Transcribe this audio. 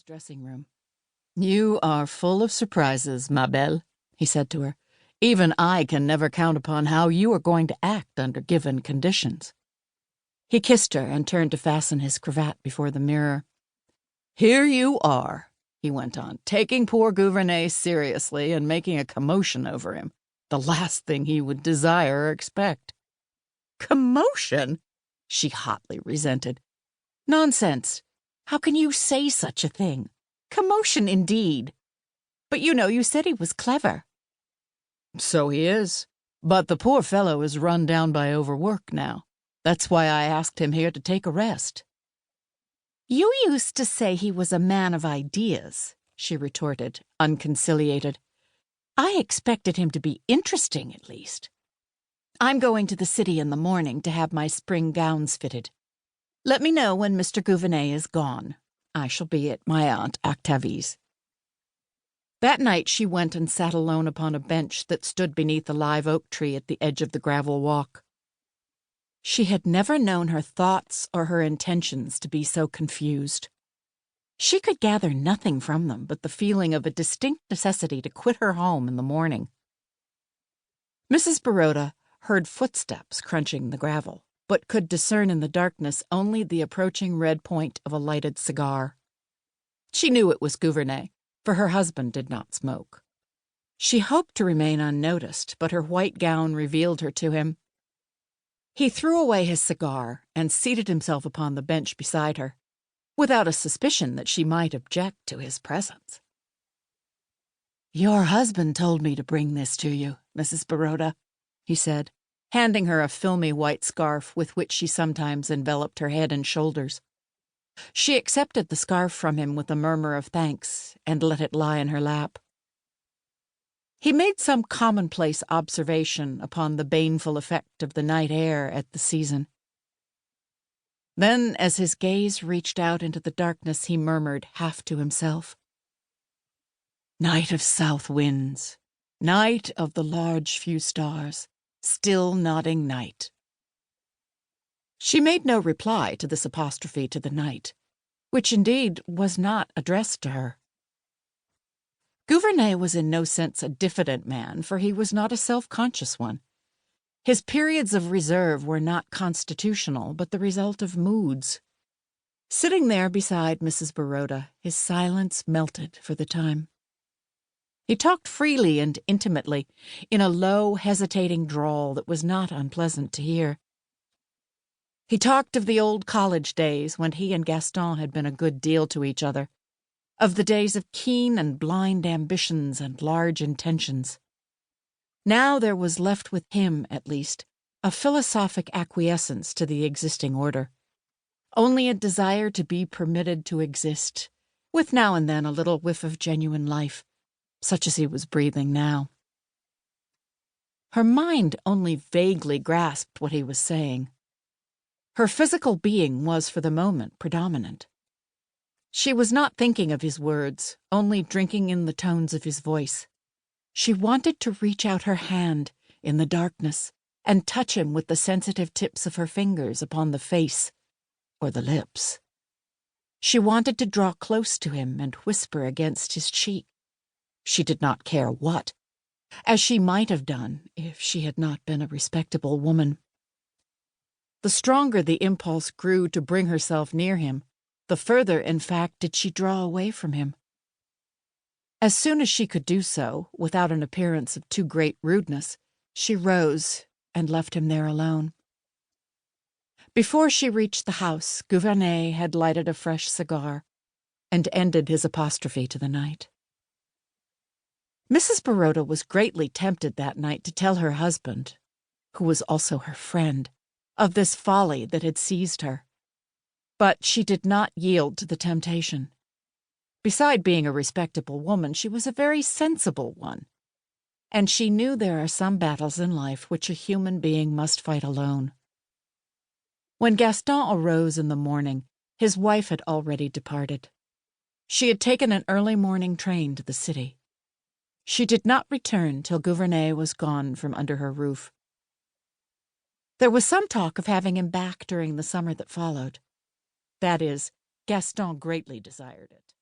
Baroda's dressing room. "You are full of surprises, ma belle," he said to her. "Even I can never count upon how you are going to act under given conditions." He kissed her and turned to fasten his cravat before the mirror. "Here you are," he went on, "taking poor Gouvernail seriously and making a commotion over him. The last thing he would desire or expect." "Commotion?" she hotly resented. "Nonsense! How can you say such a thing? Commotion, indeed! But you said he was clever." "So he is. But the poor fellow is run down by overwork now. That's why I asked him here to take a rest." "You used to say he was a man of ideas," she retorted, unconciliated. "I expected him to be interesting, at least. I'm going to the city in the morning to have my spring gowns fitted. Let me know when Mr. Gouvernail is gone. I shall be at my Aunt Octavie's." That night she went and sat alone upon a bench that stood beneath a live oak tree at the edge of the gravel walk. She had never known her thoughts or her intentions to be so confused. She could gather nothing from them but the feeling of a distinct necessity to quit her home in the morning. Mrs. Baroda heard footsteps crunching the gravel, but could discern in the darkness only the approaching red point of a lighted cigar. She knew it was Gouvernail, for her husband did not smoke. She hoped to remain unnoticed, but her white gown revealed her to him. He threw away his cigar and seated himself upon the bench beside her, without a suspicion that she might object to his presence. "Your husband told me to bring this to you, Mrs. Baroda," he said, handing her a filmy white scarf with which she sometimes enveloped her head and shoulders. She accepted the scarf from him with a murmur of thanks and let it lie in her lap. He made some commonplace observation upon the baneful effect of the night air at the season. Then, as his gaze reached out into the darkness, he murmured, half to himself, "Night of south winds, night of the large few stars, still nodding night." She made no reply to this apostrophe to the night, which indeed was not addressed to her. Gouvernail was in no sense a diffident man, for he was not a self-conscious one. His periods of reserve were not constitutional, but the result of moods. Sitting there beside Mrs. Baroda, his silence melted for the time. He talked freely and intimately, in a low, hesitating drawl that was not unpleasant to hear. He talked of the old college days when he and Gaston had been a good deal to each other, of the days of keen and blind ambitions and large intentions. Now there was left with him, at least, a philosophic acquiescence to the existing order, only a desire to be permitted to exist, with now and then a little whiff of genuine life, such as he was breathing now. Her mind only vaguely grasped what he was saying. Her physical being was for the moment predominant. She was not thinking of his words, only drinking in the tones of his voice. She wanted to reach out her hand in the darkness and touch him with the sensitive tips of her fingers upon the face or the lips. She wanted to draw close to him and whisper against his cheek. She did not care what, as she might have done if she had not been a respectable woman. The stronger the impulse grew to bring herself near him, the further, in fact, did she draw away from him. As soon as she could do so, without an appearance of too great rudeness, she rose and left him there alone. Before she reached the house, Gouvernail had lighted a fresh cigar and ended his apostrophe to the night. Mrs. Baroda was greatly tempted that night to tell her husband, who was also her friend, of this folly that had seized her. But she did not yield to the temptation. Beside being a respectable woman, she was a very sensible one, and she knew there are some battles in life which a human being must fight alone. When Gaston arose in the morning, his wife had already departed. She had taken an early morning train to the city. She did not return till Gouvernail was gone from under her roof. There was some talk of having him back during the summer that followed. That is, Gaston greatly desired it.